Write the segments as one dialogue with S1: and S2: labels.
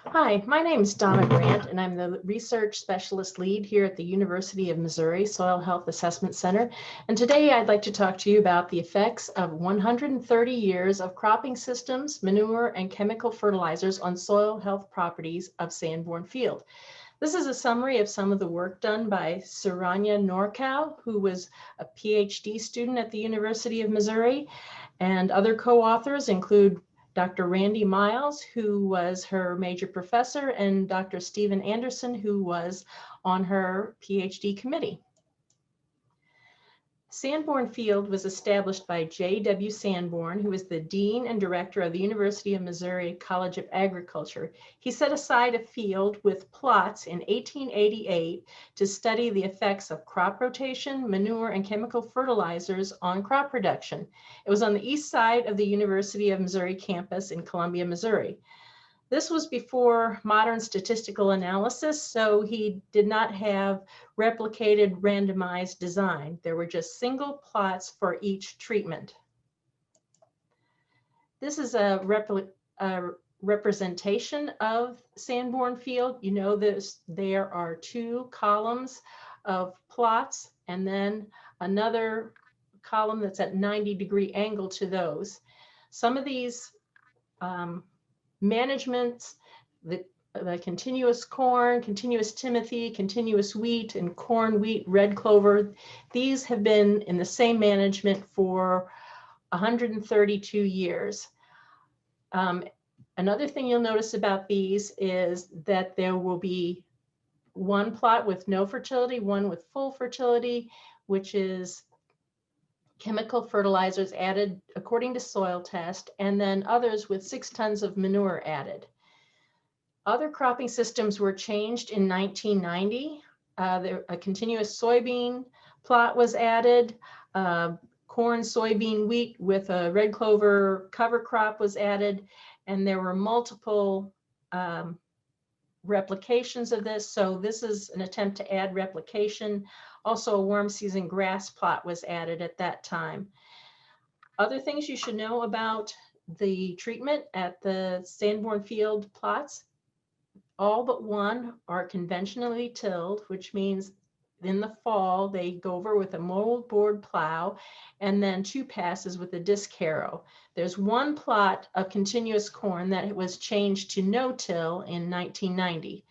S1: Hi, my name is Donna Brandt, and I'm the Research Specialist Lead here at the University of Missouri Soil Health Assessment Center. And today I'd like to talk to you about the effects of 130 years of cropping systems, manure, and chemical fertilizers on soil health properties of Sanborn Field. This is a summary of some of the work done by Saranya Norcow, who was a PhD student at the University of Missouri, and other co-authors include Dr. Randy Miles, who was her major professor, and Dr. Stephen Anderson, who was on her PhD committee. Sanborn Field was established by J.W. Sanborn, who was the Dean and Director of the University of Missouri College of Agriculture. He set aside a field with plots in 1888 to study the effects of crop rotation, manure, and chemical fertilizers on crop production. It was on the east side of the University of Missouri campus in Columbia, Missouri. This was before modern statistical analysis, so he did not have replicated randomized design. There were just single plots for each treatment. This is a representation of Sanborn Field. You know there are two columns of plots and then another column that's at 90-degree angle to those. Some of these managements, the continuous corn, continuous timothy, continuous wheat, and corn, wheat, red clover, these have been in the same management for 132 years. Another thing you'll notice about these is that there will be one plot with no fertility, one with full fertility, which is chemical fertilizers added according to soil test, and then others with 6 tons of manure added. Other cropping systems were changed in 1990. A continuous soybean plot was added. Corn, soybean, wheat with a red clover cover crop was added, and there were multiple replications of this. So this is an attempt to add replication. Also, a warm season grass plot was added at that time. Other things you should know about the treatment at the Sanborn Field plots: all but one are conventionally tilled, which means in the fall they go over with a moldboard plow and then 2 passes with a disc harrow. There's one plot of continuous corn that was changed to no-till in 1990.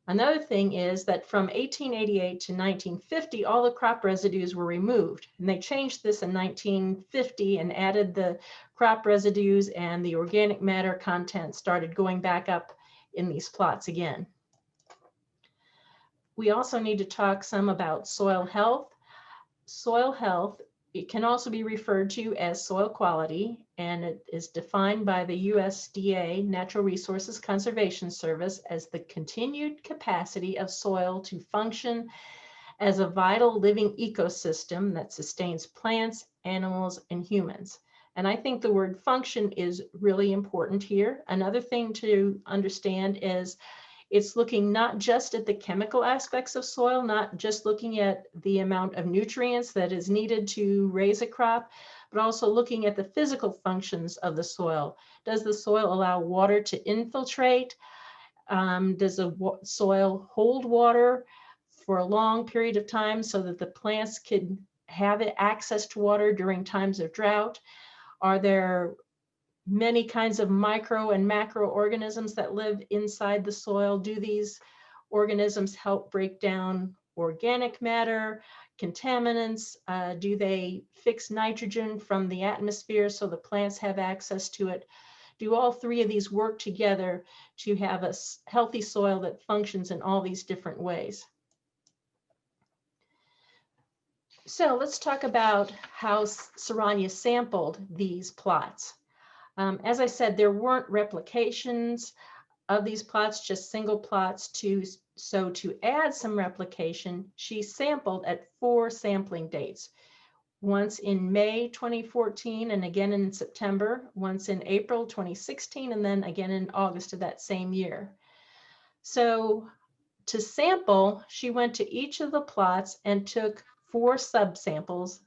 S1: Another thing is that from 1888 to 1950, all the crop residues were removed. And they changed this in 1950 and added the crop residues, and the organic matter content started going back up in these plots again. We also need to talk some about soil health. Soil health, it can also be referred to as soil quality, and it is defined by the USDA Natural Resources Conservation Service as the continued capacity of soil to function as a vital living ecosystem that sustains plants, animals, and humans. And I think the word function is really important here. Another thing to understand is it's looking not just at the chemical aspects of soil, not just looking at the amount of nutrients that is needed to raise a crop, but also looking at the physical functions of the soil. Does the soil allow water to infiltrate? Does the soil hold water for a long period of time so that the plants can have access to water during times of drought? Are there many kinds of micro and macroorganisms that live inside the soil? Do these organisms help break down organic matter, contaminants? Do they fix nitrogen from the atmosphere so the plants have access to it? Do all 3 of these work together to have a healthy soil that functions in all these different ways? So let's talk about how Saranya sampled these plots. As I said, there weren't replications of these plots, just single plots. So to add some replication, she sampled at 4 sampling dates. Once in May 2014, and again in September, once in April 2016, and then again in August of that same year. So to sample, she went to each of the plots and took 4 subsamples,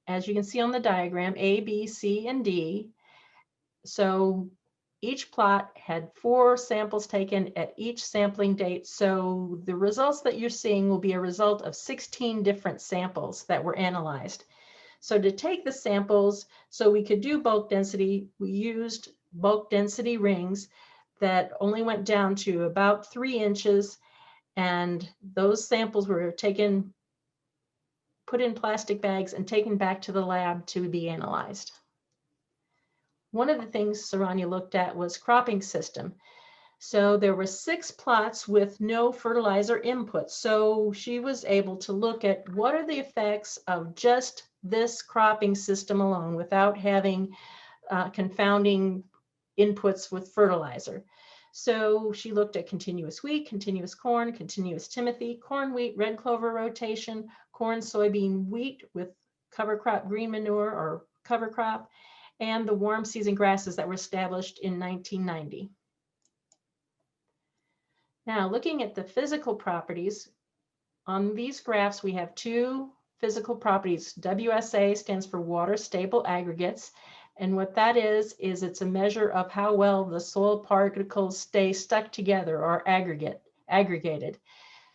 S1: as you can see on the diagram, A, B, C, and D. So each plot had 4 samples taken at each sampling date. So the results that you're seeing will be a result of 16 different samples that were analyzed. So to take the samples, so we could do bulk density, we used bulk density rings that only went down to about 3 inches. And those samples were taken, put in plastic bags and taken back to the lab to be analyzed. One of the things Saranya looked at was cropping system. So there were 6 plots with no fertilizer input. So she was able to look at what are the effects of just this cropping system alone without having confounding inputs with fertilizer. So she looked at continuous wheat, continuous corn, continuous timothy, corn, wheat, red clover rotation, corn, soybean, wheat with cover crop green manure or cover crop, and the warm season grasses that were established in 1990. Now, looking at the physical properties, on these graphs, we have 2 physical properties. WSA stands for water stable aggregates. And what that is it's a measure of how well the soil particles stay stuck together or aggregated.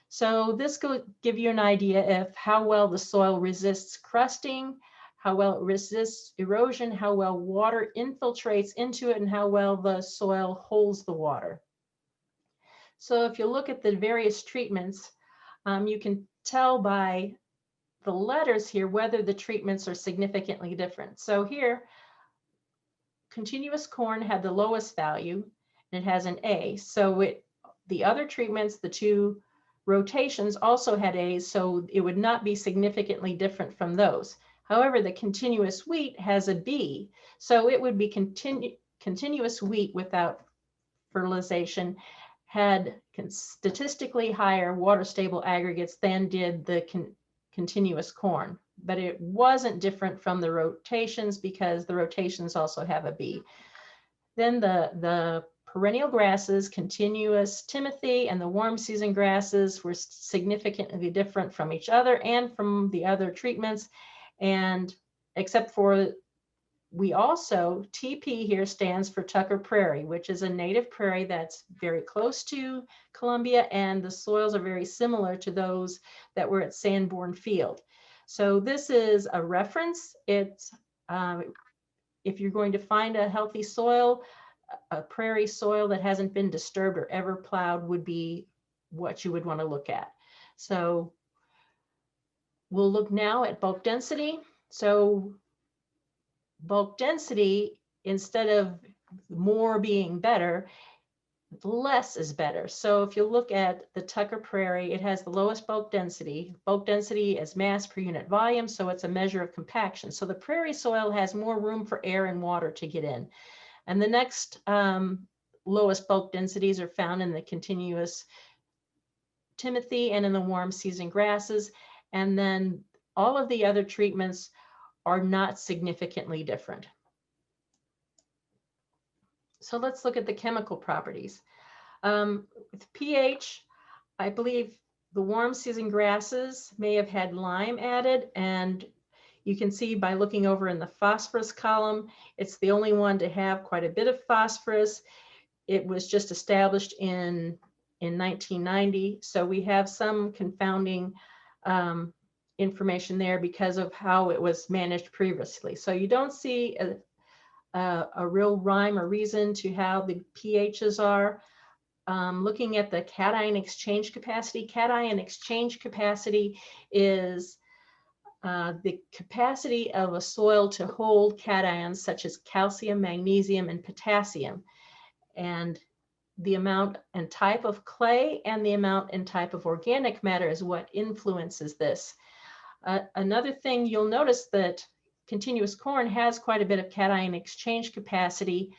S1: So this will give you an idea of how well the soil resists crusting, how well it resists erosion, how well water infiltrates into it, and how well the soil holds the water. So if you look at the various treatments, you can tell by the letters here whether the treatments are significantly different. So here, continuous corn had the lowest value, and it has an A. So the other treatments, the 2 rotations, also had A's, so it would not be significantly different from those. However, the continuous wheat has a B, so it would be continuous wheat without fertilization had statistically higher water stable aggregates than did the continuous corn. But it wasn't different from the rotations because the rotations also have a B. Then the perennial grasses, continuous timothy, and the warm season grasses were significantly different from each other and from the other treatments. And except for, we also, TP here stands for Tucker Prairie, which is a native prairie that's very close to Columbia, and the soils are very similar to those that were at Sanborn Field. So this is a reference. It's if you're going to find a healthy soil, a prairie soil that hasn't been disturbed or ever plowed would be what you would want to look at. So we'll look now at bulk density. So bulk density, instead of more being better, less is better. So if you look at the Tucker Prairie, it has the lowest bulk density. Bulk density is mass per unit volume, so it's a measure of compaction. So the prairie soil has more room for air and water to get in. And the next lowest bulk densities are found in the continuous timothy and in the warm season grasses. And then all of the other treatments are not significantly different. So let's look at the chemical properties. With pH, I believe the warm season grasses may have had lime added, and you can see by looking over in the phosphorus column, it's the only one to have quite a bit of phosphorus. It was just established in 1990, so we have some confounding information there because of how it was managed previously. So you don't see a real rhyme or reason to how the pHs are. Looking at the cation exchange capacity is the capacity of a soil to hold cations such as calcium, magnesium, and potassium. And the amount and type of clay and the amount and type of organic matter is what influences this. Another thing you'll notice that continuous corn has quite a bit of cation exchange capacity,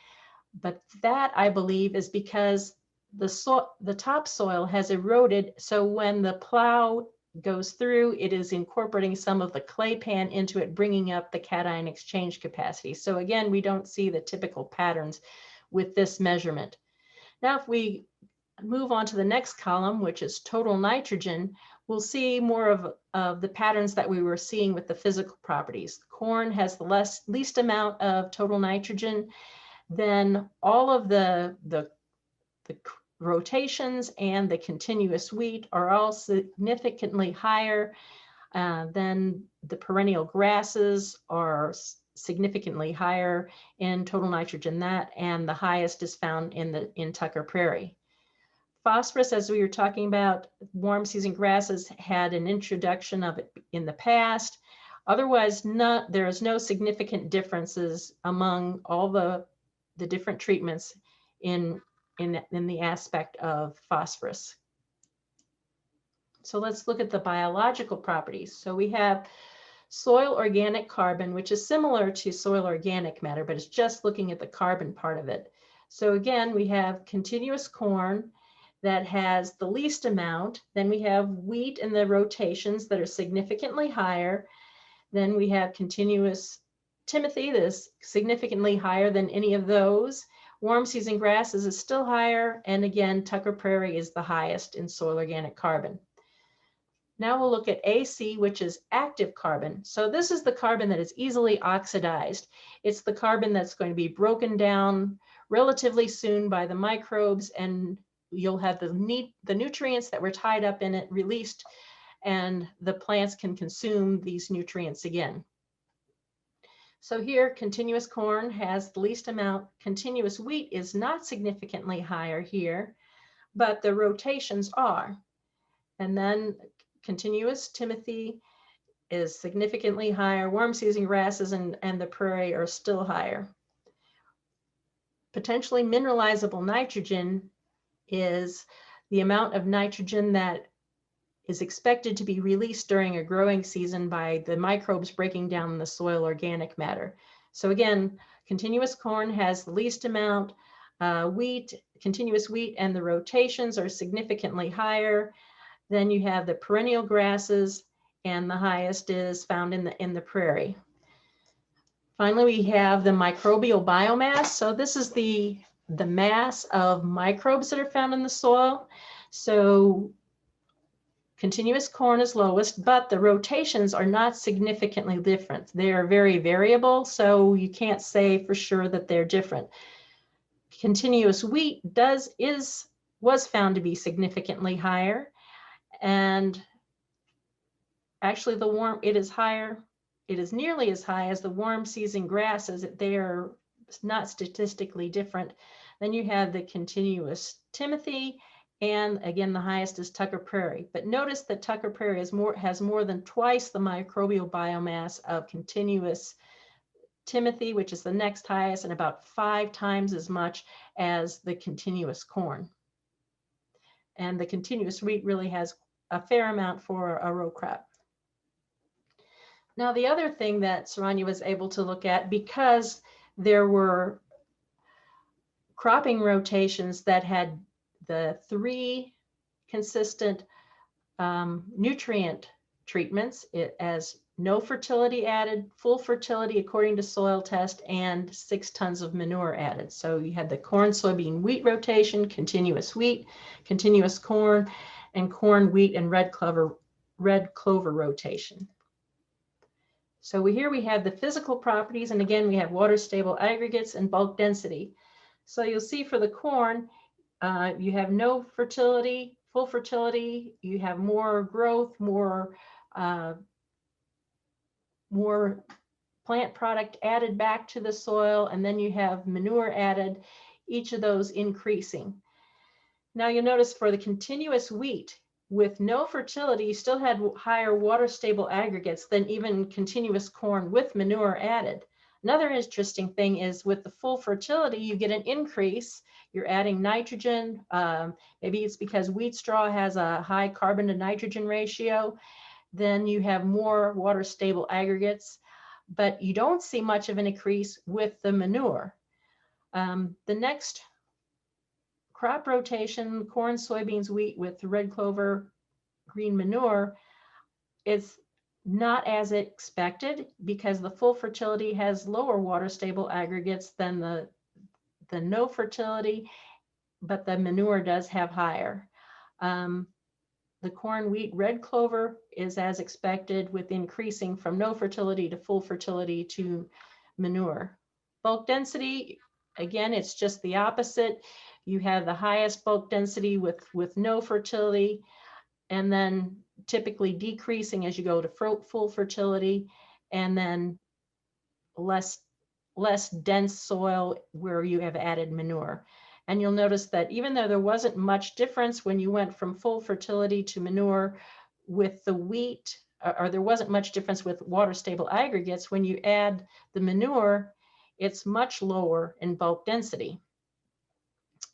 S1: but that I believe is because the topsoil has eroded. So when the plow goes through, it is incorporating some of the clay pan into it, bringing up the cation exchange capacity. So again, we don't see the typical patterns with this measurement. Now, if we move on to the next column, which is total nitrogen, we'll see more of the patterns that we were seeing with the physical properties. Corn has the least amount of total nitrogen. then all of the rotations and the continuous wheat are all significantly higher than the perennial grasses are significantly higher in total nitrogen, and the highest is found in Tucker Prairie. Phosphorus, as we were talking about, warm season grasses had an introduction of it in the past. Otherwise, there is no significant differences among all the different treatments in the aspect of phosphorus. So let's look at the biological properties. So we have soil organic carbon, which is similar to soil organic matter, but it's just looking at the carbon part of it. So again, we have continuous corn that has the least amount. Then we have wheat and the rotations that are significantly higher. Then we have continuous timothy that is significantly higher than any of those. Warm season grasses is still higher. And again, Tucker Prairie is the highest in soil organic carbon. Now we'll look at AC, which is active carbon. So this is the carbon that is easily oxidized. It's the carbon that's going to be broken down relatively soon by the microbes, and you'll have the nutrients that were tied up in it released, and the plants can consume these nutrients again. So here, continuous corn has the least amount. Continuous wheat is not significantly higher here, but the rotations are. And then continuous timothy is significantly higher. Warm season grasses and the prairie are still higher. Potentially mineralizable nitrogen is the amount of nitrogen that is expected to be released during a growing season by the microbes breaking down the soil organic matter. So again, continuous corn has the least amount. Continuous wheat and the rotations are significantly higher. Then you have the perennial grasses, and the highest is found in the prairie. Finally, we have the microbial biomass. So this is the mass of microbes that are found in the soil. So continuous corn is lowest, but the rotations are not significantly different. They are very variable, so you can't say for sure that they're different. Continuous wheat was found to be significantly higher. And actually it is nearly as high as the warm season grasses. They are not statistically different. Then you have the continuous timothy, and again, the highest is Tucker Prairie. But notice that Tucker Prairie has more than twice the microbial biomass of continuous timothy, which is the next highest, and about 5 times as much as the continuous corn. And the continuous wheat really has a fair amount for a row crop. Now, the other thing that Saranya was able to look at, because there were cropping rotations that had the 3 consistent nutrient treatments, as no fertility added, full fertility according to soil test, and 6 tons of manure added. So you had the corn, soybean, wheat rotation, continuous wheat, continuous corn, and corn, wheat, and red clover rotation. So here we have the physical properties, and again, we have water stable aggregates and bulk density. So you'll see for the corn, you have no fertility, full fertility, you have more growth, more plant product added back to the soil, and then you have manure added, each of those increasing. Now you'll notice for the continuous wheat, with no fertility, you still had higher water stable aggregates than even continuous corn with manure added. Another interesting thing is with the full fertility, you get an increase. You're adding nitrogen. Maybe it's because wheat straw has a high carbon to nitrogen ratio. Then you have more water stable aggregates, but you don't see much of an increase with the manure. The next crop rotation, corn, soybeans, wheat with red clover, green manure, is not as expected because the full fertility has lower water stable aggregates than the no fertility, but the manure does have higher. The corn, wheat, red clover is as expected, with increasing from no fertility to full fertility to manure. Bulk density, again, it's just the opposite. You have the highest bulk density with no fertility, and then typically decreasing as you go to full fertility, and then less dense soil where you have added manure. And you'll notice that even though there wasn't much difference when you went from full fertility to manure with the wheat, or there wasn't much difference with water stable aggregates, when you add the manure, it's much lower in bulk density.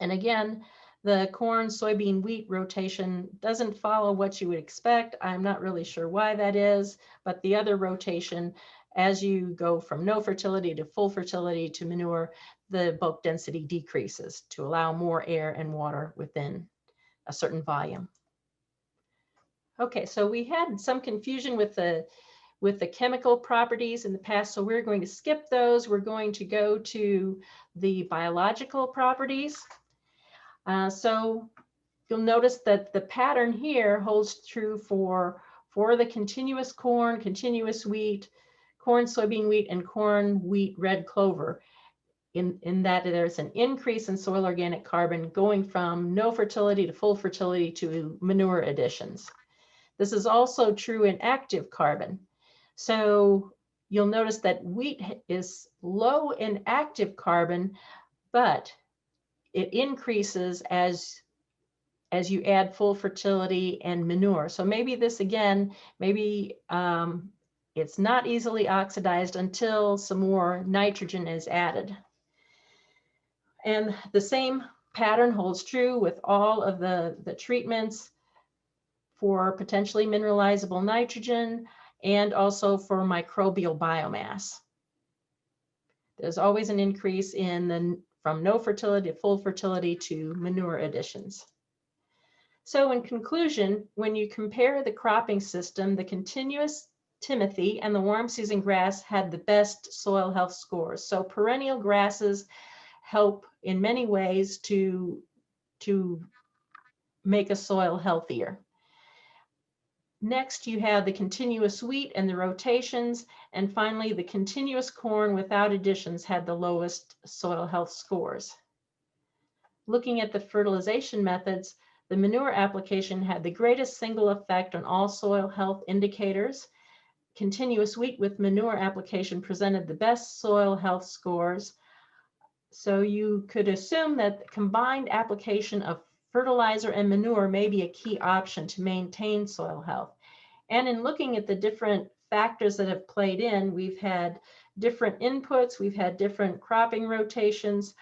S1: And again, the corn, soybean, wheat rotation doesn't follow what you would expect. I'm not really sure why that is, but the other rotation, as you go from no fertility to full fertility to manure, the bulk density decreases to allow more air and water within a certain volume. Okay, so we had some confusion with the chemical properties in the past, so we're going to skip those. We're going to go to the biological properties. So you'll notice that the pattern here holds true for the continuous corn, continuous wheat, corn, soybean, wheat, and corn, wheat, red clover, in that there's an increase in soil organic carbon going from no fertility to full fertility to manure additions. This is also true in active carbon. So you'll notice that wheat is low in active carbon, but it increases as you add full fertility and manure. So maybe this again, maybe it's not easily oxidized until some more nitrogen is added. And the same pattern holds true with all of the treatments for potentially mineralizable nitrogen and also for microbial biomass. There's always an increase in from no fertility to full fertility to manure additions. So in conclusion, when you compare the cropping system, the continuous timothy and the warm season grass had the best soil health scores. So perennial grasses help in many ways to make a soil healthier. Next, you have the continuous wheat and the rotations. And finally, the continuous corn without additions had the lowest soil health scores. Looking at the fertilization methods, the manure application had the greatest single effect on all soil health indicators. Continuous wheat with manure application presented the best soil health scores. So you could assume that the combined application of fertilizer and manure may be a key option to maintain soil health. And in looking at the different factors that have played in, we've had different inputs, we've had different cropping rotations.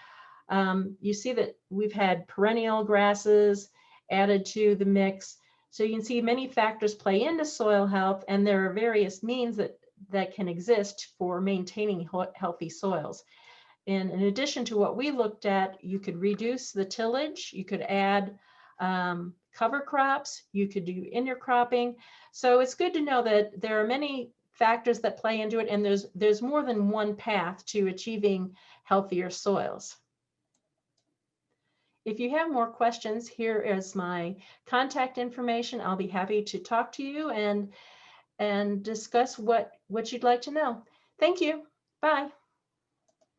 S1: You see that we've had perennial grasses added to the mix. So you can see many factors play into soil health, and there are various means that can exist for maintaining healthy soils. And in addition to what we looked at, you could reduce the tillage, you could add cover crops, you could do intercropping. So it's good to know that there are many factors that play into it, and there's more than one path to achieving healthier soils. If you have more questions, here is my contact information. I'll be happy to talk to you and discuss what you'd like to know. Thank you. Bye.